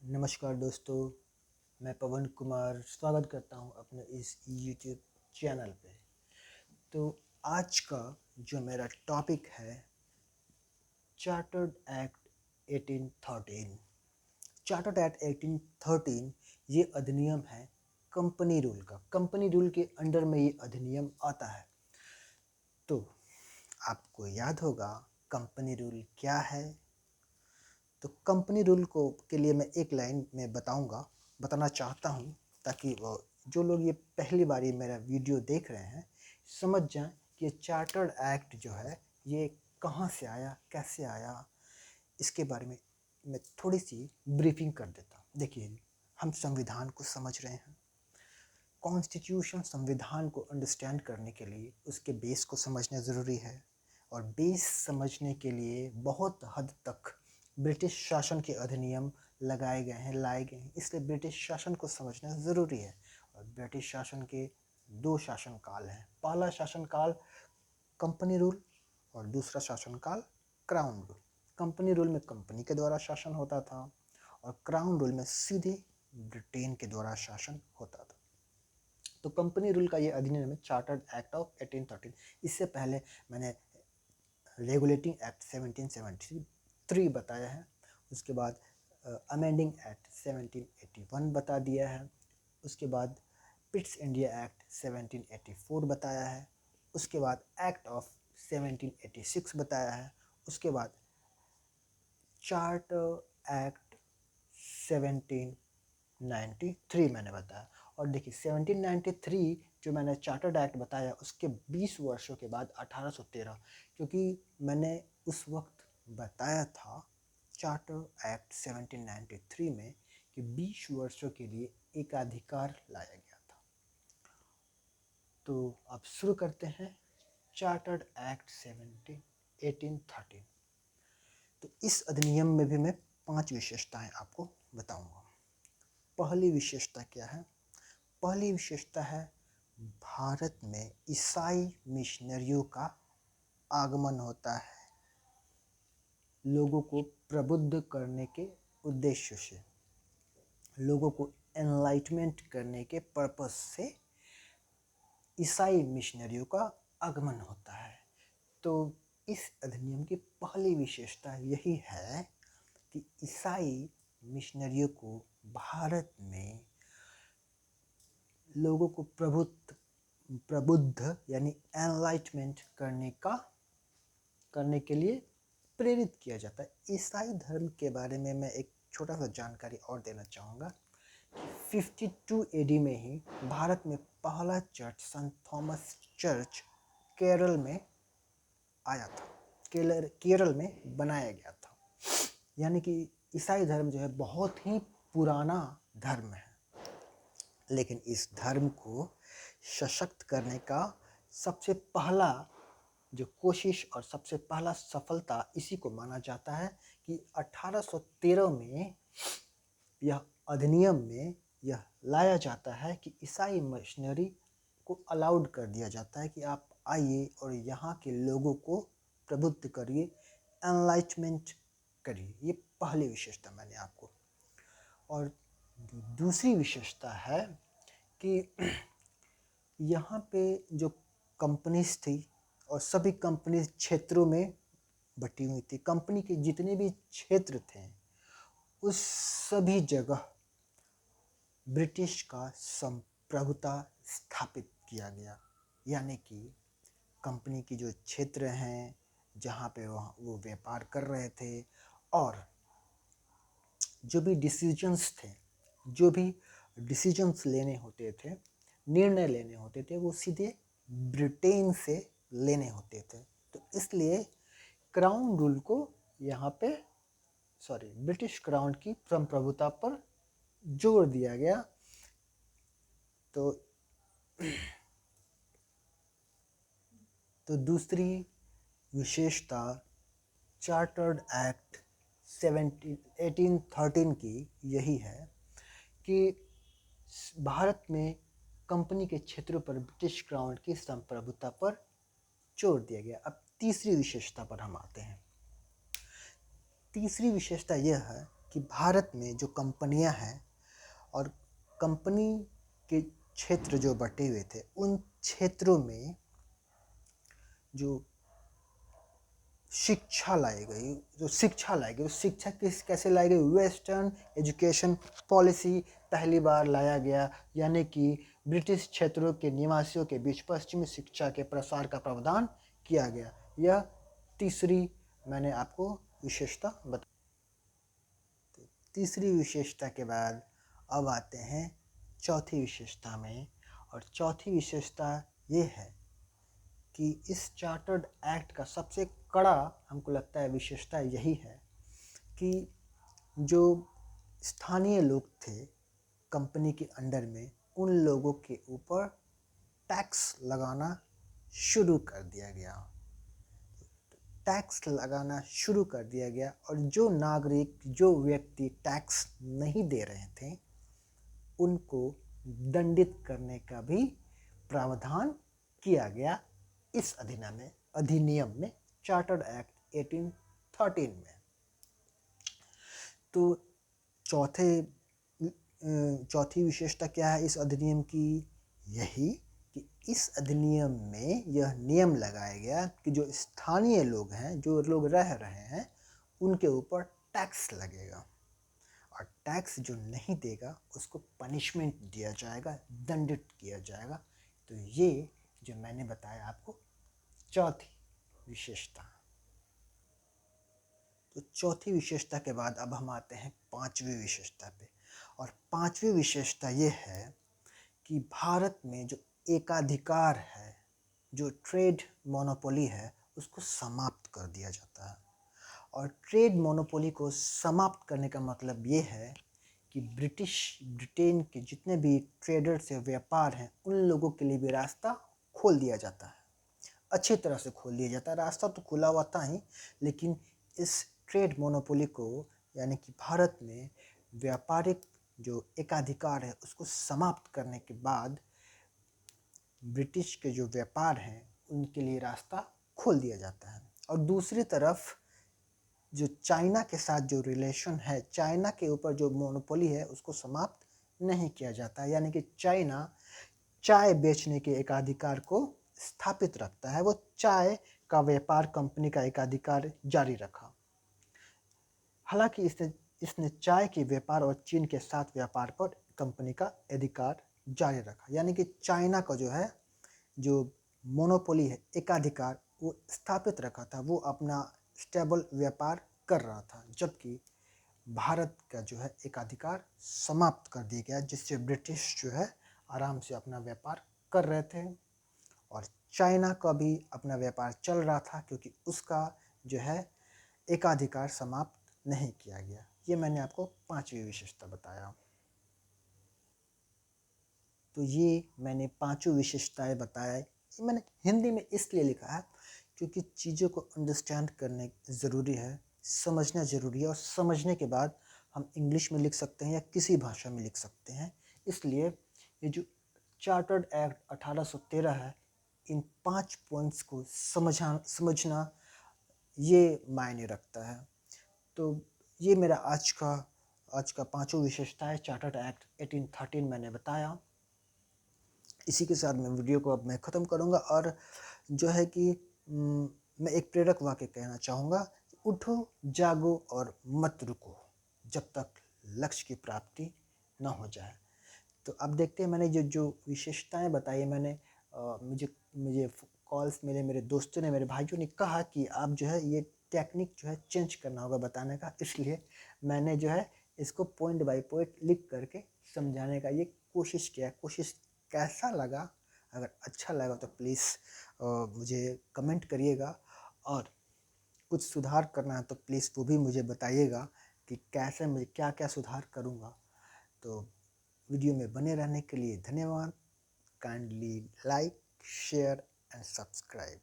नमस्कार दोस्तों, मैं पवन कुमार स्वागत करता हूं अपने इस यूट्यूब चैनल पे। तो आज का जो मेरा टॉपिक है चार्टर्ड एक्ट 1813। चार्टर्ड एक्ट 1813 ये अधिनियम है कंपनी रूल का। कंपनी रूल के अंडर में ये अधिनियम आता है। तो आपको याद होगा कंपनी रूल क्या है। तो कंपनी रूल को के लिए मैं एक लाइन में बताना चाहता हूँ, ताकि वो जो लोग ये पहली बारी मेरा वीडियो देख रहे हैं समझ जाएं कि चार्टर्ड एक्ट जो है ये कहाँ से आया, कैसे आया। इसके बारे में मैं थोड़ी सी ब्रीफिंग कर देता हूँ। देखिए, हम संविधान को समझ रहे हैं। कॉन्स्टिट्यूशन, संविधान को अंडरस्टैंड करने के लिए उसके बेस को समझना ज़रूरी है, और बेस समझने के लिए बहुत हद तक ब्रिटिश शासन के अधिनियम लाए गए हैं। इसलिए ब्रिटिश शासन को समझना ज़रूरी है। और ब्रिटिश शासन के दो शासनकाल हैं। पहला शासनकाल कंपनी रूल और दूसरा शासनकाल क्राउन रूल। कंपनी रूल में कंपनी के द्वारा शासन होता था और क्राउन रूल में सीधे ब्रिटेन के द्वारा शासन होता था। तो कंपनी रूल का ये अधिनियम है चार्टर्ड एक्ट ऑफ 1813। इससे पहले मैंने रेगुलेटिंग एक्ट 1773 बताया है। उसके बाद अमेंडिंग एक्ट 1781 बता दिया है। उसके बाद पिट्स इंडिया एक्ट 1784 बताया है। उसके बाद एक्ट ऑफ 1786 बताया है। उसके बाद चार्टर एक्ट 1793 मैंने बताया। और देखिए 1793 जो मैंने चार्टर्ड एक्ट बताया उसके 20 वर्षों के बाद 1813, क्योंकि मैंने उस वक्त बताया था चार्टर एक्ट 1793 में कि 20 वर्षों के लिए एकाधिकार लाया गया था। तो अब शुरू करते हैं चार्टर्ड एक्ट 1813। तो इस अधिनियम में भी मैं 5 विशेषताएं आपको बताऊंगा। पहली विशेषता क्या है? पहली विशेषता है भारत में ईसाई मिशनरियों का आगमन होता है। लोगों को प्रबुद्ध करने के उद्देश्य से, लोगों को एनलाइटमेंट करने के पर्पस से ईसाई मिशनरियों का आगमन होता है। तो इस अधिनियम की पहली विशेषता यही है कि ईसाई मिशनरियों को भारत में लोगों को प्रबुद्ध यानी एनलाइटमेंट करने के लिए प्रेरित किया जाता है। ईसाई धर्म के बारे में मैं एक छोटा सा जानकारी और देना चाहूँगा। 52 एडी में ही भारत में पहला church Saint Thomas church Kerala में आया था। केरल में बनाया गया था। यानी कि ईसाई धर्म जो है बहुत ही पुराना धर्म है, लेकिन इस धर्म को सशक्त करने का सबसे पहला जो कोशिश और सबसे पहला सफलता इसी को माना जाता है कि 1813 में यह अधिनियम में यह लाया जाता है कि ईसाई मिशनरी को अलाउड कर दिया जाता है कि आप आइए और यहाँ के लोगों को प्रबुद्ध करिए, एनलाइटमेंट करिए। ये पहली विशेषता मैंने आपको। और दूसरी विशेषता है कि यहाँ पे जो कंपनीज थी और सभी कंपनीज क्षेत्रों में बटी हुई थी। कंपनी के जितने भी क्षेत्र थे उस सभी जगह ब्रिटिश का संप्रभुता स्थापित किया गया। यानी कि कंपनी की जो क्षेत्र हैं जहाँ पे वो व्यापार कर रहे थे, और जो भी डिसीजंस लेने होते थे, निर्णय लेने होते थे, वो सीधे ब्रिटेन से लेने होते थे। तो इसलिए क्राउन रूल को यहाँ पे ब्रिटिश क्राउन की संप्रभुता पर जोर दिया गया। तो दूसरी विशेषता चार्टर्ड एक्ट 1813 की यही है कि भारत में कंपनी के क्षेत्रों पर ब्रिटिश क्राउन की संप्रभुता पर जोर दिया गया। अब तीसरी विशेषता पर हम आते हैं। तीसरी विशेषता यह है कि भारत में जो कंपनियां हैं और कंपनी के क्षेत्र जो बटे हुए थे, उन क्षेत्रों में जो शिक्षा लाई गई, जो शिक्षा कैसे लाई गई? वेस्टर्न एजुकेशन पॉलिसी पहली बार लाया गया, यानी कि ब्रिटिश क्षेत्रों के निवासियों के बीच पश्चिमी शिक्षा के प्रसार का प्रावधान किया गया। यह तीसरी मैंने आपको विशेषता बताई। तो तीसरी विशेषता के बाद अब आते हैं चौथी विशेषता में, और चौथी विशेषता ये है कि इस चार्टर्ड एक्ट का सबसे कड़ा हमको लगता है विशेषता यही है कि जो स्थानीय लोग थे कंपनी के अंडर में, उन लोगों के ऊपर टैक्स लगाना शुरू कर दिया गया। टैक्स लगाना शुरू कर दिया गया, और जो नागरिक, जो व्यक्ति टैक्स नहीं दे रहे थे, उनको दंडित करने का भी प्रावधान किया गया इस अधिनियम में, चार्टर्ड एक्ट 1813 में। तो चौथी विशेषता क्या है इस अधिनियम की? यही कि इस अधिनियम में यह नियम लगाया गया कि जो स्थानीय लोग हैं, जो लोग रह रहे हैं, उनके ऊपर टैक्स लगेगा, और टैक्स जो नहीं देगा उसको पनिशमेंट दिया जाएगा, दंडित किया जाएगा। तो ये जो मैंने बताया आपको चौथी विशेषता। तो चौथी विशेषता के बाद अब हम आते हैं पांचवी विशेषता पे, और पांचवी विशेषता ये है कि भारत में जो एकाधिकार है, जो ट्रेड मोनोपोली है, उसको समाप्त कर दिया जाता है। और ट्रेड मोनोपोली को समाप्त करने का मतलब ये है कि ब्रिटेन के जितने भी ट्रेडर्स या व्यापार हैं, उन लोगों के लिए भी रास्ता खोल दिया जाता है, अच्छी तरह से खोल दिया जाता है। रास्ता तो खुला हुआ था ही, लेकिन इस ट्रेड मोनोपोली को, यानी कि भारत में व्यापारिक जो एकाधिकार है, उसको समाप्त करने के बाद ब्रिटिश के जो व्यापार हैं उनके लिए रास्ता खोल दिया जाता है। और दूसरी तरफ जो चाइना के साथ जो रिलेशन है, चाइना के ऊपर जो मोनोपोली है, उसको समाप्त नहीं किया जाता, यानी कि चाइना चाय बेचने के एकाधिकार को स्थापित रखता है। वो चाय का व्यापार कंपनी का एकाधिकार जारी रखा। हालांकि इसने चाय के व्यापार और चीन के साथ व्यापार पर कंपनी का अधिकार जारी रखा, यानी कि चाइना का जो है, जो मोनोपोली है, एकाधिकार, वो स्थापित रखा था। वो अपना स्टेबल व्यापार कर रहा था, जबकि भारत का जो है एकाधिकार समाप्त कर दिया गया, जिससे ब्रिटिश जो है आराम से अपना व्यापार कर रहे थे, और चाइना का भी अपना व्यापार चल रहा था, क्योंकि उसका जो है एकाधिकार समाप्त नहीं किया गया। ये मैंने आपको पांचवी विशेषता बताया। तो ये मैंने पांचों विशेषताएं बताया। ये मैंने हिंदी में इसलिए लिखा है क्योंकि चीज़ों को अंडरस्टैंड करने ज़रूरी है, समझना ज़रूरी है, और समझने के बाद हम इंग्लिश में लिख सकते हैं या किसी भाषा में लिख सकते हैं। इसलिए ये जो चार्टर्ड एक्ट 1813 है, इन 5 पॉइंट्स को समझना ये मायने रखता है। तो ये मेरा आज का पांचों विशेषताएं चार्टर्ड एक्ट 1813 मैंने बताया। इसी के साथ मैं वीडियो को अब मैं ख़त्म करूँगा, और जो है कि मैं एक प्रेरक वाक्य कहना चाहूँगा, उठो, जागो और मत रुको जब तक लक्ष्य की प्राप्ति न हो जाए। तो अब देखते हैं, मैंने जो विशेषताएं बताई, मैंने मुझे कॉल्स मेरे दोस्तों ने, मेरे भाइयों ने कहा कि आप जो है ये टेक्निक जो है चेंज करना होगा बताने का, इसलिए मैंने जो है इसको पॉइंट बाय पॉइंट लिख करके समझाने का ये कोशिश किया। कोशिश कैसा लगा? अगर अच्छा लगा तो प्लीज़ मुझे कमेंट करिएगा, और कुछ सुधार करना है तो प्लीज़ वो भी मुझे बताइएगा कि कैसे मैं क्या क्या सुधार करूँगा। तो वीडियो में बने रहने के लिए धन्यवाद। Kindly like, share and subscribe.